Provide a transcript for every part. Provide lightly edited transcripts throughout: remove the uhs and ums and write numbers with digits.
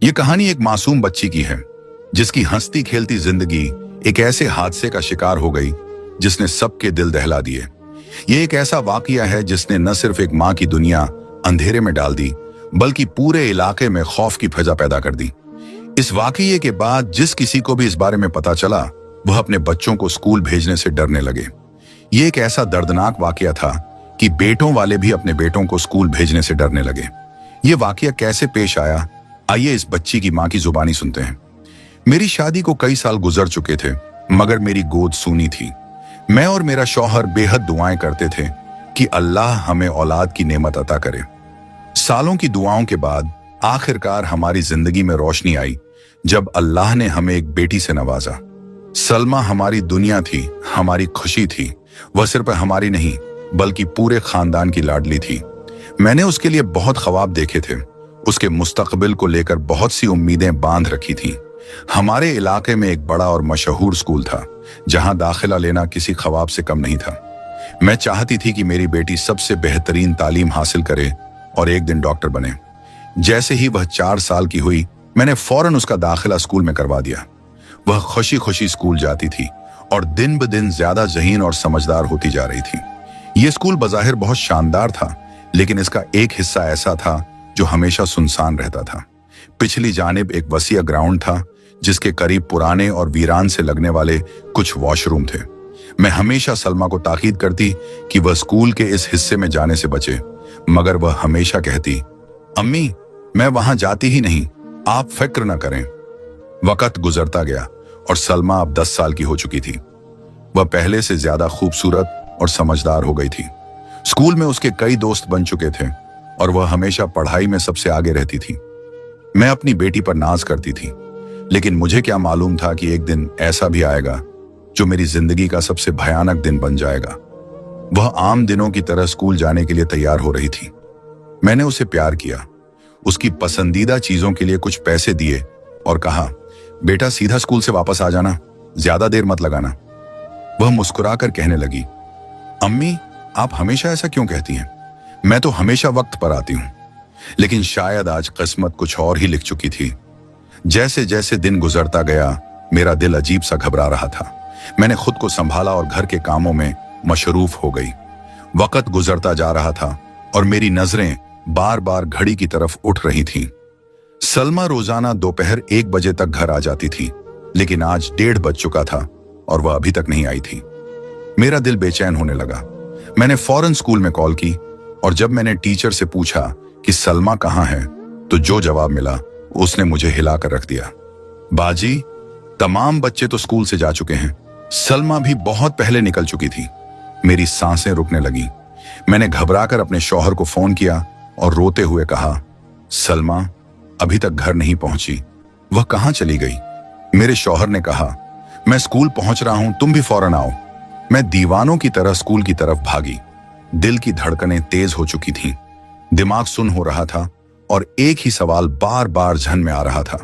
ये कहानी एक मासूम बच्ची की है जिसकी हंसती खेलती जिंदगी एक ऐसे हादसे का शिकार हो गई जिसने सबके दिल दहला दिए। ये एक ऐसा वाकया है जिसने न सिर्फ एक माँ की दुनिया अंधेरे में डाल दी बल्कि पूरे इलाके में खौफ की फजा पैदा कर दी। इस वाकये के बाद जिस किसी को भी इस बारे में पता चला वह अपने बच्चों को स्कूल भेजने से डरने लगे। ये एक ऐसा दर्दनाक वाकया था कि बेटों वाले भी अपने बेटों को स्कूल भेजने से डरने लगे। ये वाकया कैसे पेश आया, आइए इस बच्ची की माँ की जुबानी सुनते हैं। मेरी शादी को कई साल गुजर चुके थे मगर मेरी गोद सूनी थी। मैं और मेरा शौहर बेहद दुआएं करते थे कि अल्लाह हमें औलाद की नेमत अता करे। सालों की दुआओं के बाद आखिरकार हमारी जिंदगी में रोशनी आई जब अल्लाह ने हमें एक बेटी से नवाजा। सलमा हमारी दुनिया थी, हमारी खुशी थी। वह सिर्फ हमारी नहीं बल्कि पूरे खानदान की लाडली थी। मैंने उसके लिए बहुत ख्वाब देखे थे, उसके मुस्तकबिल को लेकर बहुत सी उम्मीदें बांध रखी थीं। हमारे इलाके में एक बड़ा और मशहूर स्कूल था जहां दाखिला लेना किसी ख्वाब से कम नहीं था। मैं चाहती थी कि मेरी बेटी सबसे बेहतरीन तालीम हासिल करे और एक दिन डॉक्टर बने। जैसे ही वह 4 साल की हुई मैंने फौरन उसका दाखिला स्कूल में करवा दिया। वह खुशी खुशी स्कूल जाती थी और दिन ब दिन ज्यादा ज़हीन और समझदार होती जा रही थी। यह स्कूल बज़ाहिर बहुत शानदार था लेकिन इसका एक हिस्सा ऐसा था जो हमेशा सुनसान रहता था। पिछली जानिब एक वसीआ ग्राउंड था जिसके करीब पुराने और वीरान से लगने वाले कुछ वॉशरूम थे। मैं हमेशा सलमा को ताकीद करती कि वह स्कूल के इस हिस्से में जाने से बचे मगर वह हमेशा कहती, अम्मी मैं वहां जाती ही नहीं, आप फिक्र न करें। वक्त गुजरता गया और सलमा अब 10 साल की हो चुकी थी। वह पहले से ज्यादा खूबसूरत और समझदार हो गई थी। स्कूल में उसके कई दोस्त बन चुके थे और वह हमेशा पढ़ाई में सबसे आगे रहती थी। मैं अपनी बेटी पर नाज करती थी लेकिन मुझे क्या मालूम था कि एक दिन ऐसा भी आएगा जो मेरी जिंदगी का सबसे भयानक दिन बन जाएगा। वह आम दिनों की तरह स्कूल जाने के लिए तैयार हो रही थी। मैंने उसे प्यार किया, उसकी पसंदीदा चीजों के लिए कुछ पैसे दिए और कहा, बेटा सीधा स्कूल से वापस आ जाना, ज्यादा देर मत लगाना। वह मुस्कुराकर कहने लगी, अम्मी आप हमेशा ऐसा क्यों कहती हैं? मैं तो हमेशा वक्त पर आती हूं। लेकिन शायद आज किस्मत कुछ और ही लिख चुकी थी। जैसे जैसे दिन गुजरता गया मेरा दिल अजीब सा घबरा रहा था। मैंने खुद को संभाला और घर के कामों में मशरूफ हो गई। वक्त गुजरता जा रहा था और मेरी नजरें बार बार घड़ी की तरफ उठ रही थीं। सलमा रोजाना दोपहर 1 बजे तक घर आ जाती थी लेकिन आज 1:30 बज चुका था और वह अभी तक नहीं आई थी। मेरा दिल बेचैन होने लगा। मैंने फौरन स्कूल में कॉल की और जब मैंने टीचर से पूछा कि सलमा कहाँ है तो जो जवाब मिला उसने मुझे हिलाकर रख दिया। बाजी, तमाम बच्चे तो स्कूल से जा चुके हैं, सलमा भी बहुत पहले निकल चुकी थी। मेरी सांसें रुकने लगी। मैंने घबराकर अपने शौहर को फोन किया और रोते हुए कहा, सलमा अभी तक घर नहीं पहुंची, वह कहाँ चली गई? मेरे शौहर ने कहा, मैं स्कूल पहुंच रहा हूं, तुम भी फौरन आओ। मैं दीवानों की तरह स्कूल की तरफ भागी। दिल की धड़कनें तेज हो चुकी थीं, दिमाग सुन्न हो रहा था और एक ही सवाल बार बार जहन में आ रहा था,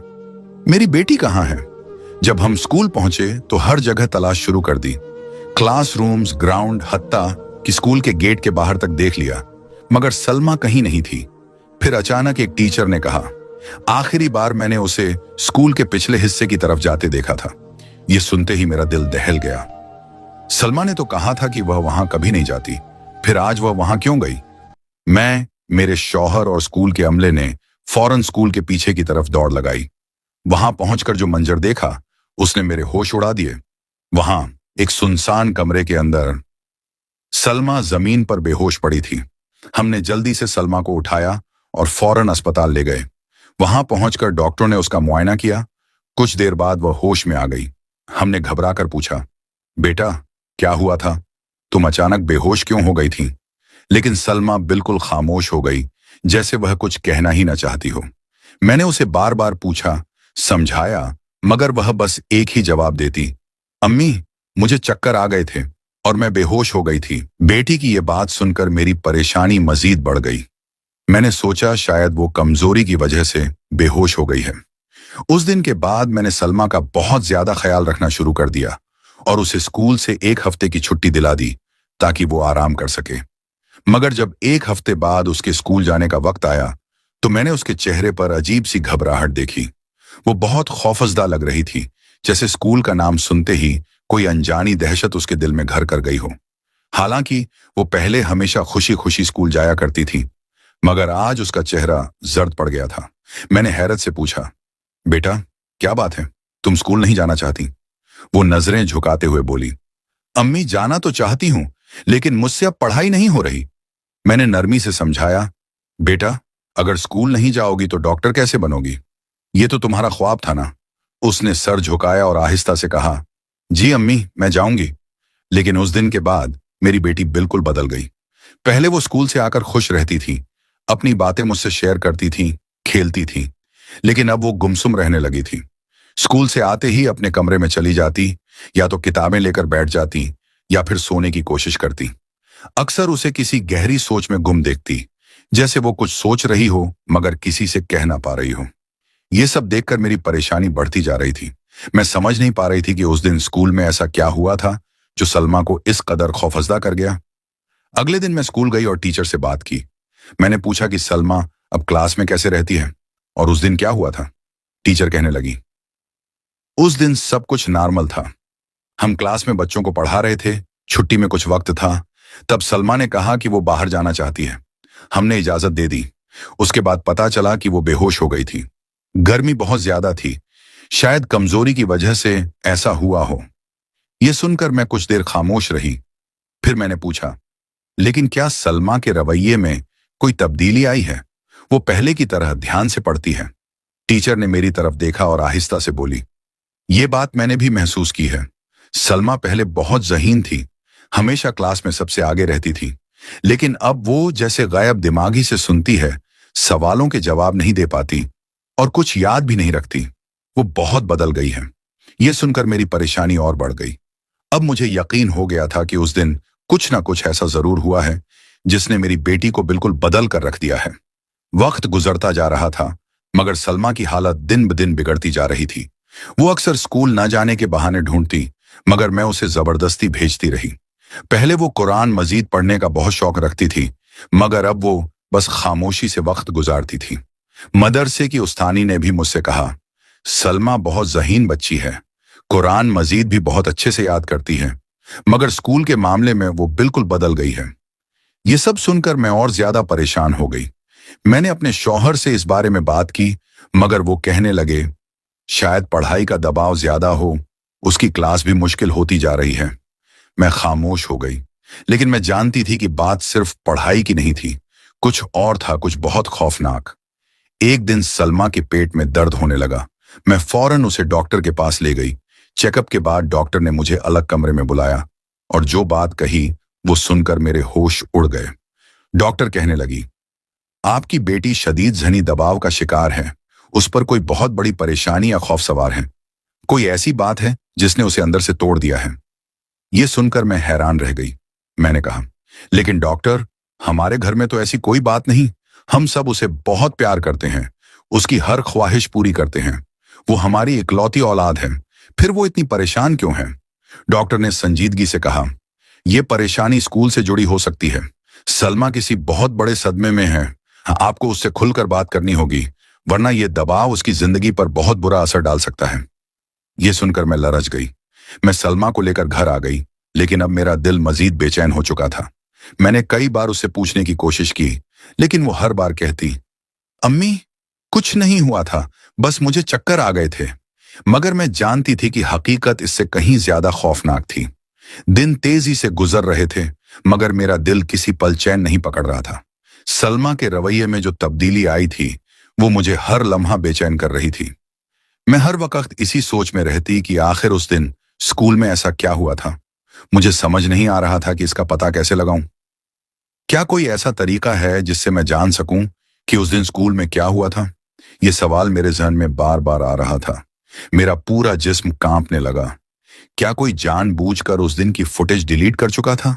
मेरी बेटी कहाँ है? जब हम स्कूल पहुंचे तो हर जगह तलाश शुरू कर दी। क्लासरूम्स, ग्राउंड, हत्ता कि स्कूल के गेट के बाहर तक देख लिया मगर सलमा कहीं नहीं थी। फिर अचानक एक टीचर ने कहा, आखिरी बार मैंने उसे स्कूल के पिछले हिस्से की तरफ जाते देखा था। यह सुनते ही मेरा दिल दहल गया। सलमा ने तो कहा था कि वह वहां कभी नहीं जाती, फिर आज वह वहां क्यों गई? मैं, मेरे शौहर और स्कूल के अमले ने फौरन स्कूल के पीछे की तरफ दौड़ लगाई। वहां पहुंचकर जो मंजर देखा उसने मेरे होश उड़ा दिए। वहां एक सुनसान कमरे के अंदर सलमा जमीन पर बेहोश पड़ी थी। हमने जल्दी से सलमा को उठाया और फौरन अस्पताल ले गए। वहां पहुंचकर डॉक्टरों ने उसका मुआयना किया। कुछ देर बाद वह होश में आ गई। हमने घबराकर पूछा, बेटा क्या हुआ था? तुम अचानक बेहोश क्यों हो गई थी? लेकिन सलमा बिल्कुल खामोश हो गई, जैसे वह कुछ कहना ही न चाहती हो। मैंने उसे बार बार पूछा, समझाया, मगर वह बस एक ही जवाब देती, अम्मी मुझे चक्कर आ गए थे और मैं बेहोश हो गई थी। बेटी की यह बात सुनकर मेरी परेशानी मजीद बढ़ गई। मैंने सोचा शायद वो कमजोरी की वजह से बेहोश हो गई है। उस दिन के बाद मैंने सलमा का बहुत ज्यादा ख्याल रखना शुरू कर दिया और उसे स्कूल से 1 हफ्ते की छुट्टी दिला दी ताकि वो आराम कर सके। मगर जब 1 हफ्ते बाद उसके स्कूल जाने का वक्त आया तो मैंने उसके चेहरे पर अजीब सी घबराहट देखी। वो बहुत खौफजदा लग रही थी, जैसे स्कूल का नाम सुनते ही कोई अनजानी दहशत उसके दिल में घर कर गई हो। हालांकि वो पहले हमेशा खुशी खुशी स्कूल जाया करती थी, मगर आज उसका चेहरा जर्द पड़ गया था। मैंने हैरत से पूछा, बेटा क्या बात है, तुम स्कूल नहीं जाना चाहती? वो नजरें झुकाते हुए बोली, अम्मी जाना तो चाहती हूं, लेकिन मुझसे अब पढ़ाई नहीं हो रही। मैंने नरमी से समझाया, बेटा अगर स्कूल नहीं जाओगी तो डॉक्टर कैसे बनोगी? ये तो तुम्हारा ख्वाब था ना। उसने सर झुकाया और आहिस्ता से कहा, जी अम्मी मैं जाऊंगी। लेकिन उस दिन के बाद मेरी बेटी बिल्कुल बदल गई। पहले वो स्कूल से आकर खुश रहती थी, अपनी बातें मुझसे शेयर करती थी, खेलती थी, लेकिन अब वो गुमसुम रहने लगी थी। स्कूल से आते ही अपने कमरे में चली जाती, या तो किताबें लेकर बैठ जाती या फिर सोने की कोशिश करती। अक्सर उसे किसी गहरी सोच में गुम देखती, जैसे वो कुछ सोच रही हो मगर किसी से कह ना पा रही हो। ये सब देखकर मेरी परेशानी बढ़ती जा रही थी। मैं समझ नहीं पा रही थी कि उस दिन स्कूल में ऐसा क्या हुआ था जो सलमा को इस कदर खौफजदा कर गया। अगले दिन मैं स्कूल गई और टीचर से बात की। मैंने पूछा कि सलमा अब क्लास में कैसे रहती है और उस दिन क्या हुआ था। टीचर कहने लगी, उस दिन सब कुछ नॉर्मल था। हम क्लास में बच्चों को पढ़ा रहे थे, छुट्टी में कुछ वक्त था, तब सलमा ने कहा कि वो बाहर जाना चाहती है। हमने इजाजत दे दी। उसके बाद पता चला कि वो बेहोश हो गई थी। गर्मी बहुत ज्यादा थी, शायद कमजोरी की वजह से ऐसा हुआ हो। यह सुनकर मैं कुछ देर खामोश रही। फिर मैंने पूछा, लेकिन क्या सलमा के रवैये में कोई तब्दीली आई है? वो पहले की तरह ध्यान से पढ़ती है? टीचर ने मेरी तरफ देखा और आहिस्ता से बोली, ये बात मैंने भी महसूस की है। सलमा पहले बहुत ज़हीन थी, हमेशा क्लास में सबसे आगे रहती थी, लेकिन अब वो जैसे गायब दिमागी से सुनती है, सवालों के जवाब नहीं दे पाती और कुछ याद भी नहीं रखती। वो बहुत बदल गई है। ये सुनकर मेरी परेशानी और बढ़ गई। अब मुझे यकीन हो गया था कि उस दिन कुछ ना कुछ ऐसा जरूर हुआ है जिसने मेरी बेटी को बिल्कुल बदल कर रख दिया है। वक्त गुजरता जा रहा था, मगर सलमा की हालत दिन ब दिन बिगड़ती जा रही थी। वो अक्सर स्कूल न जाने के बहाने ढूंढती, मगर मैं उसे जबरदस्ती भेजती रही। पहले वो कुरान मजीद पढ़ने का बहुत शौक रखती थी, मगर अब वो बस खामोशी से वक्त गुजारती थी। मदरसे की उस्तानी ने भी मुझसे कहा, सलमा बहुत ज़हीन बच्ची है, कुरान मजीद भी बहुत अच्छे से याद करती है, मगर स्कूल के मामले में वो बिल्कुल बदल गई है। ये सब सुनकर मैं और ज्यादा परेशान हो गई। मैंने अपने शौहर से इस बारे में बात की, मगर वो कहने लगे, शायद पढ़ाई का दबाव ज्यादा हो, उसकी क्लास भी मुश्किल होती जा रही है। मैं खामोश हो गई, लेकिन मैं जानती थी कि बात सिर्फ पढ़ाई की नहीं थी, कुछ और था, कुछ बहुत खौफनाक। एक दिन सलमा के पेट में दर्द होने लगा। मैं फौरन उसे डॉक्टर के पास ले गई। चेकअप के बाद डॉक्टर ने मुझे अलग कमरे में बुलाया और जो बात कही वो सुनकर मेरे होश उड़ गए। डॉक्टर कहने लगी, आपकी बेटी शदीद ज़हनी दबाव का शिकार है, उस पर कोई बहुत बड़ी परेशानी या खौफ सवार है। कोई ऐसी बात है जिसने उसे अंदर से तोड़ दिया है। ये सुनकर मैं हैरान रह गई। मैंने कहा, लेकिन डॉक्टर, हमारे घर में तो ऐसी कोई बात नहीं। हम सब उसे बहुत प्यार करते हैं, उसकी हर ख्वाहिश पूरी करते हैं। वो हमारी इकलौती औलाद है, फिर वो इतनी परेशान क्यों है? डॉक्टर ने संजीदगी से कहा, यह परेशानी स्कूल से जुड़ी हो सकती है। सलमा किसी बहुत बड़े सदमे में है। आपको उससे खुलकर बात करनी होगी, वरना यह दबाव उसकी जिंदगी पर बहुत बुरा असर डाल सकता है। यह सुनकर मैं लरझ गई। मैं सलमा को लेकर घर आ गई, लेकिन अब मेरा दिल मजीद बेचैन हो चुका था। मैंने कई बार उससे पूछने की कोशिश की, लेकिन वो हर बार कहती, अम्मी कुछ नहीं हुआ था, बस मुझे चक्कर आ गए थे। मगर मैं जानती थी कि हकीकत इससे कहीं ज्यादा खौफनाक थी। दिन तेजी से गुजर रहे थे, मगर मेरा दिल किसी पल चैन नहीं पकड़ रहा था। सलमा के रवैये में जो तब्दीली आई थी, वो मुझे हर लम्हा बेचैन कर रही थी। मैं हर वक्त इसी सोच में रहती कि आखिर उस दिन स्कूल में ऐसा क्या हुआ था। मुझे समझ नहीं आ रहा था कि इसका पता कैसे लगाऊं। क्या कोई ऐसा तरीका है जिससे मैं जान सकूं कि उस दिन स्कूल में क्या हुआ था? ये सवाल मेरे जहन में बार बार आ रहा था। मेरा पूरा जिस्म कांपने लगा। क्या कोई जानबूझकर उस दिन की फुटेज डिलीट कर चुका था?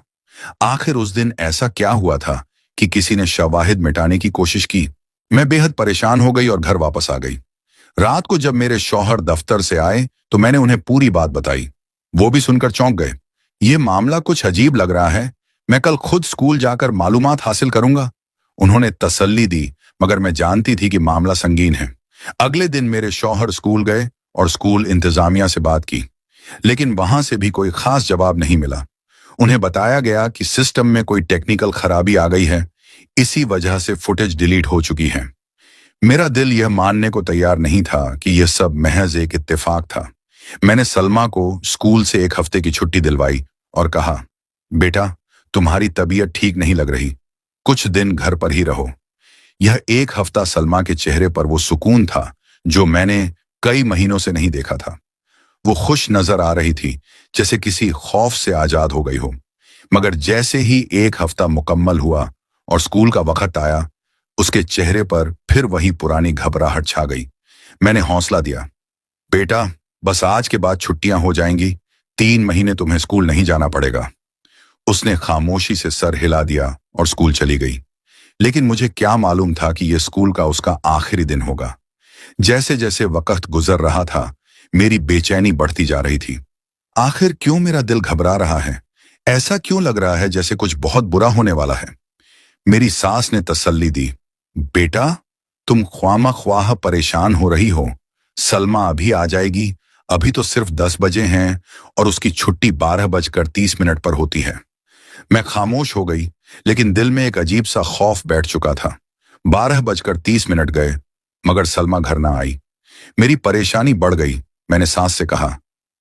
आखिर उस दिन ऐसा क्या हुआ था कि किसी ने शवाहिद मिटाने की कोशिश की? मैं बेहद परेशान हो गई और घर वापस आ गई। रात को जब मेरे शौहर दफ्तर से आए तो मैंने उन्हें पूरी बात बताई। वो भी सुनकर चौंक गए। ये मामला कुछ अजीब लग रहा है, मैं कल खुद स्कूल जाकर मालूमात हासिल करूंगा। उन्होंने तसल्ली दी, मगर मैं जानती थी कि मामला संगीन है। अगले दिन मेरे शौहर स्कूल गए और स्कूल इंतजामिया से बात की, लेकिन वहां से भी कोई खास जवाब नहीं मिला। उन्हें बताया गया कि सिस्टम में कोई टेक्निकल खराबी आ गई है, इसी वजह से फुटेज डिलीट हो चुकी है। मेरा दिल यह मानने को तैयार नहीं था कि यह सब महज एक इत्तेफाक था। मैंने सलमा को स्कूल से एक हफ्ते की छुट्टी दिलवाई और कहा, बेटा, तुम्हारी तबीयत ठीक नहीं लग रही, कुछ दिन घर पर ही रहो। यह एक हफ्ता सलमा के चेहरे पर वो सुकून था जो मैंने कई महीनों से नहीं देखा था। वो खुश नजर आ रही थी, जैसे किसी खौफ से आजाद हो गई हो। मगर जैसे ही एक हफ्ता मुकम्मल हुआ और स्कूल का वक्त आया, उसके चेहरे पर फिर वही पुरानी घबराहट छा गई। मैंने हौसला दिया, बेटा, बस आज के बाद छुट्टियां हो जाएंगी, 3 महीने तुम्हें स्कूल नहीं जाना पड़ेगा। उसने खामोशी से सर हिला दिया और स्कूल चली गई। लेकिन मुझे क्या मालूम था कि यह स्कूल का उसका आखिरी दिन होगा। जैसे जैसे वक्त गुजर रहा था, मेरी बेचैनी बढ़ती जा रही थी। आखिर क्यों मेरा दिल घबरा रहा है? ऐसा क्यों लग रहा है जैसे कुछ बहुत बुरा होने वाला है? मेरी सास ने तसल्ली दी, बेटा, तुम ख्वामा ख्वाह परेशान हो रही हो। सलमा अभी आ जाएगी, अभी तो सिर्फ 10 बजे हैं और उसकी छुट्टी 12:30 पर होती है। मैं खामोश हो गई, लेकिन दिल में एक अजीब सा खौफ बैठ चुका था। 12:30 गए, मगर सलमा घर ना आई। मेरी परेशानी बढ़ गई। मैंने सास से कहा,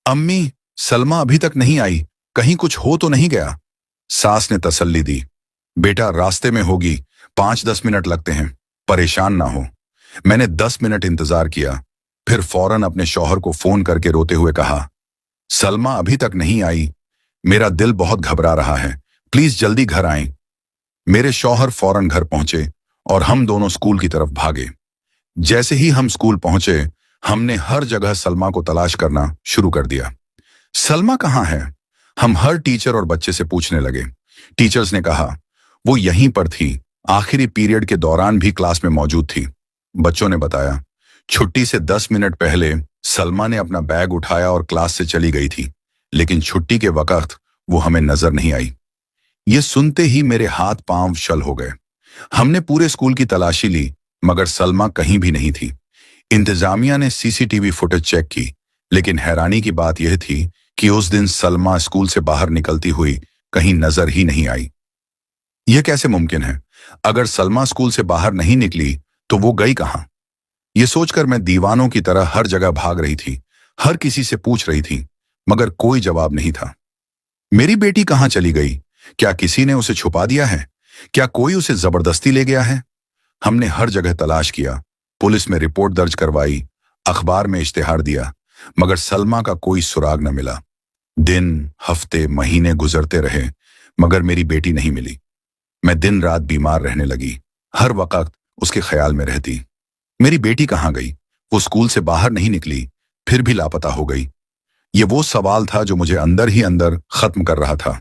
अम्मी, सलमा अभी तक नहीं आई, कहीं कुछ हो तो नहीं गया? सास ने तसल्ली दी, बेटा, रास्ते में होगी, 5-10 मिनट लगते हैं, परेशान ना हो। मैंने 10 मिनट इंतजार किया, फिर फौरन अपने शौहर को फोन करके रोते हुए कहा, सलमा अभी तक नहीं आई, मेरा दिल बहुत घबरा रहा है, प्लीज जल्दी घर आएं। मेरे शौहर फौरन घर पहुंचे और हम दोनों स्कूल की तरफ भागे। जैसे ही हम स्कूल पहुंचे, हमने हर जगह सलमा को तलाश करना शुरू कर दिया। सलमा कहाँ है? हम हर टीचर और बच्चे से पूछने लगे। टीचर्स ने कहा, वो यहीं पर थी, आखिरी पीरियड के दौरान भी क्लास में मौजूद थी। बच्चों ने बताया, छुट्टी से 10 मिनट पहले सलमा ने अपना बैग उठाया और क्लास से चली गई थी, लेकिन छुट्टी के वक्त वो हमें नजर नहीं आई। ये सुनते ही मेरे हाथ पांव शल हो गए। हमने पूरे स्कूल की तलाशी ली, मगर सलमा कहीं भी नहीं थी। इंतजामिया ने सीसीटीवी फुटेज चेक की, लेकिन हैरानी की बात यह थी कि उस दिन सलमा स्कूल से बाहर निकलती हुई कहीं नजर ही नहीं आई। यह कैसे मुमकिन है? अगर सलमा स्कूल से बाहर नहीं निकली तो वो गई कहां? यह सोचकर मैं दीवानों की तरह हर जगह भाग रही थी, हर किसी से पूछ रही थी, मगर कोई जवाब नहीं था। मेरी बेटी कहां चली गई? क्या किसी ने उसे छुपा दिया है? क्या कोई उसे जबरदस्ती ले गया है? हमने हर जगह तलाश किया, पुलिस में रिपोर्ट दर्ज करवाई, अखबार में इश्तिहार दिया, मगर सलमा का कोई सुराग न मिला। दिन, हफ्ते, महीने गुजरते रहे, मगर मेरी बेटी नहीं मिली। मैं दिन रात बीमार रहने लगी, हर वक्त उसके ख्याल में रहती। मेरी बेटी कहाँ गई? वो स्कूल से बाहर नहीं निकली, फिर भी लापता हो गई। ये वो सवाल था जो मुझे अंदर ही अंदर खत्म कर रहा था।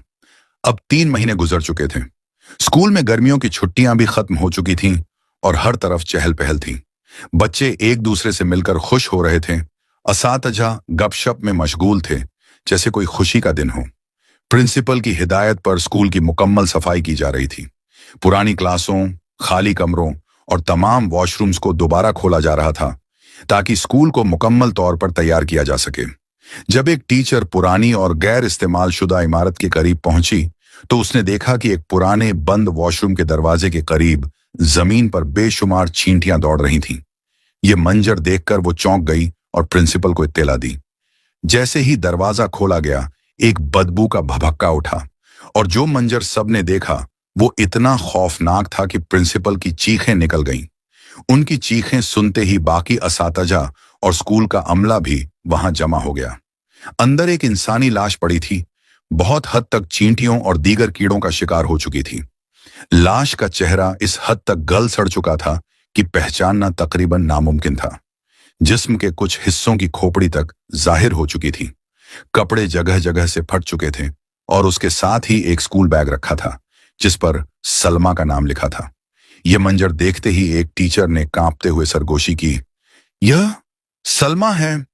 अब 3 महीने गुजर चुके थे। स्कूल में गर्मियों की छुट्टियां भी खत्म हो चुकी थीं और हर तरफ चहल पहल थी। बच्चे एक दूसरे से मिलकर खुश हो रहे थे, असातिज़ा गपशप में मशगूल थे, जैसे कोई खुशी का दिन हो। प्रिंसिपल की हिदायत पर स्कूल की मुकम्मल सफाई की जा रही थी। पुरानी क्लासों, खाली कमरों और तमाम वॉशरूम्स को दोबारा खोला जा रहा था, ताकि स्कूल को मुकम्मल तौर पर तैयार किया जा सके। जब एक टीचर पुरानी और गैर इस्तेमाल शुदा इमारत के करीब पहुंची, तो उसने देखा कि एक पुराने बंद वॉशरूम के दरवाजे के करीब जमीन पर बेशुमार चींटियां दौड़ रही थीं। ये मंजर देखकर वो चौंक गई और प्रिंसिपल को इत्तेला दी। जैसे ही दरवाजा खोला गया, एक बदबू का भभक्का उठा, और जो मंजर सबने देखा वो इतना खौफनाक था कि प्रिंसिपल की चीखें निकल गईं। उनकी चीखें सुनते ही बाकी असातिज़ा और स्कूल का अमला भी वहां जमा हो गया। अंदर एक इंसानी लाश पड़ी थी, बहुत हद तक चींटियों और दीगर कीड़ों का शिकार हो चुकी थी। लाश का चेहरा इस हद तक गल सड़ चुका था कि पहचानना तकरीबन नामुमकिन था। जिस्म के कुछ हिस्सों की खोपड़ी तक जाहिर हो चुकी थी। कपड़े जगह जगह से फट चुके थे और उसके साथ ही एक स्कूल बैग रखा था, जिस पर सलमा का नाम लिखा था। यह मंजर देखते ही एक टीचर ने कांपते हुए सरगोशी की, यह सलमा है।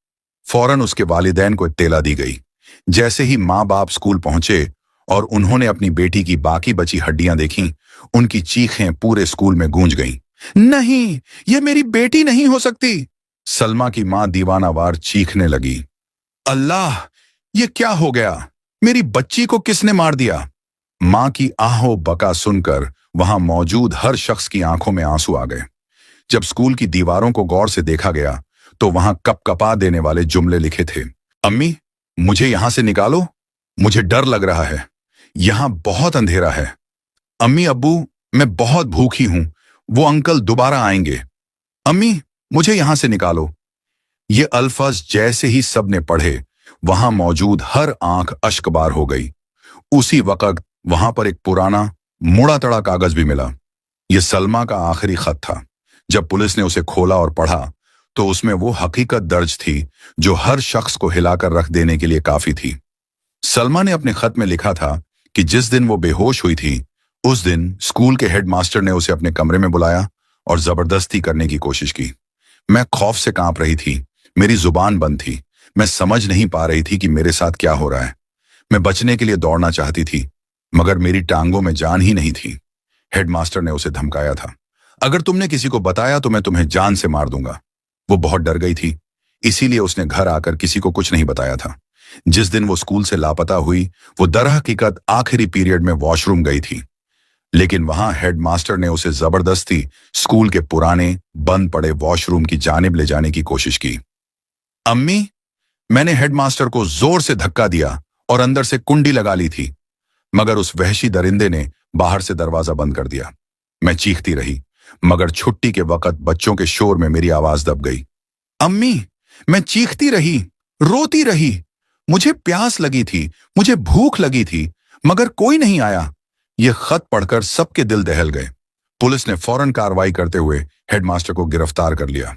फौरन उसके वालिदैन को इत्तेला दी गई। जैसे ही माँ बाप स्कूल पहुंचे और उन्होंने अपनी बेटी की बाकी बची हड्डियां देखीं, उनकी चीखें पूरे स्कूल में गूंज गईं। नहीं, यह मेरी बेटी नहीं हो सकती। सलमा की मां दीवानावार चीखने लगी। अल्लाह, ये क्या हो गया? मेरी बच्ची को किसने मार दिया? मां की आहो बका सुनकर वहां मौजूद हर शख्स की आंखों में आंसू आ गए। जब स्कूल की दीवारों को गौर से देखा गया तो वहां कपकपा देने वाले जुमले लिखे थे। अम्मी, मुझे यहां से निकालो, मुझे डर लग रहा है, यहां बहुत अंधेरा है। अम्मी अब्बू, मैं बहुत भूखी हूं, वो अंकल दोबारा आएंगे। अम्मी, मुझे यहां से निकालो। ये अल्फाज जैसे ही सबने पढ़े, वहां मौजूद हर आंख अश्कबार हो गई। उसी वक्त वहां पर एक पुराना मुड़ा तड़ा कागज भी मिला। यह सलमा का आखिरी खत था। जब पुलिस ने उसे खोला और पढ़ा तो उसमें वो हकीकत दर्ज थी जो हर शख्स को हिलाकर रख देने के लिए काफी थी। सलमा ने अपने खत में लिखा था कि जिस दिन वो बेहोश हुई थी, उस दिन स्कूल के हेडमास्टर ने उसे अपने कमरे में बुलाया और जबरदस्ती करने की कोशिश की। मैं खौफ से कांप रही थी, मेरी जुबान बंद थी, मैं समझ नहीं पा रही थी कि मेरे साथ क्या हो रहा है। मैं बचने के लिए दौड़ना चाहती थी, मगर मेरी टांगों में जान ही नहीं थी। हेडमास्टर ने उसे धमकाया था, अगर तुमने किसी को बताया तो मैं तुम्हें जान से मार दूंगा। वो बहुत डर गई थी, इसीलिए उसने घर आकर किसी को कुछ नहीं बताया था। जिस दिन वो स्कूल से लापता हुई, वो दरहकीकत आखिरी पीरियड में वॉशरूम गई थी, लेकिन वहां हेडमास्टर ने उसे जबरदस्ती स्कूल के पुराने बंद पड़े वॉशरूम की जानिब ले जाने की कोशिश की। अम्मी, मैंने हेडमास्टर को जोर से धक्का दिया और अंदर से कुंडी लगा ली थी, मगर उस वहशी दरिंदे ने बाहर से दरवाजा बंद कर दिया। मैं चीखती रही, मगर छुट्टी के वक्त बच्चों के शोर में मेरी आवाज दब गई। अम्मी, मैं चीखती रही, रोती रही, मुझे प्यास लगी थी, मुझे भूख लगी थी, मगर कोई नहीं आया। यह खत पढ़कर सबके दिल दहल गए। पुलिस ने फौरन कार्रवाई करते हुए हेडमास्टर को गिरफ्तार कर लिया।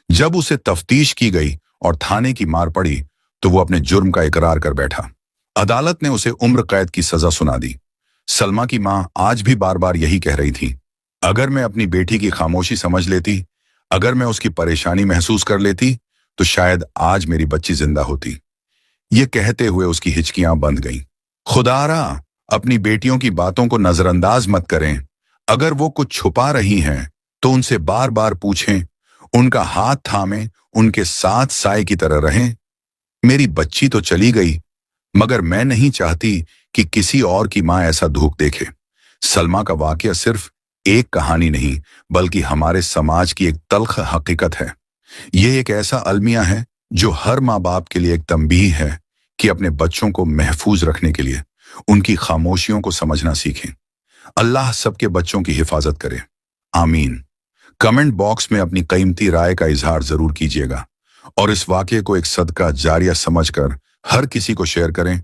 जब उसे तफ्तीश की गई और थाने की मार पड़ी तो वो अपने जुर्म का इकरार कर बैठा। अदालत ने उसे उम्र कैद की सजा सुना दी। सलमा की मां आज भी बार बार यही कह रही थी, अगर मैं अपनी बेटी की खामोशी समझ लेती, अगर मैं उसकी परेशानी महसूस कर लेती, तो शायद आज मेरी बच्ची जिंदा होती। ये कहते हुए उसकी हिचकियां बंध गईं। खुदारा, अपनी बेटियों की बातों को नजरअंदाज मत करें। अगर वो कुछ छुपा रही हैं तो उनसे बार बार पूछें, उनका हाथ थामें, उनके साथ साए की तरह रहें। मेरी बच्ची तो चली गई, मगर मैं नहीं चाहती कि किसी और की मां ऐसा दुख देखे। सलमा का वाकया सिर्फ एक कहानी नहीं, बल्कि हमारे समाज की एक तल्ख हकीकत है। यह एक ऐसा अलमिया है जो हर माँ बाप के लिए एक तंबीह है कि अपने बच्चों को महफूज रखने के लिए उनकी खामोशियों को समझना सीखें। अल्लाह सबके बच्चों की हिफाजत करे, आमीन। कमेंट बॉक्स में अपनी कीमती राय का इजहार जरूर कीजिएगा और इस वाकये को एक सदका जारिया समझकर हर किसी को शेयर करें,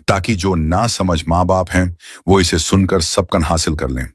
ताकि जो ना समझ माँ बाप हैं वो इसे सुनकर सबकन हासिल कर लें।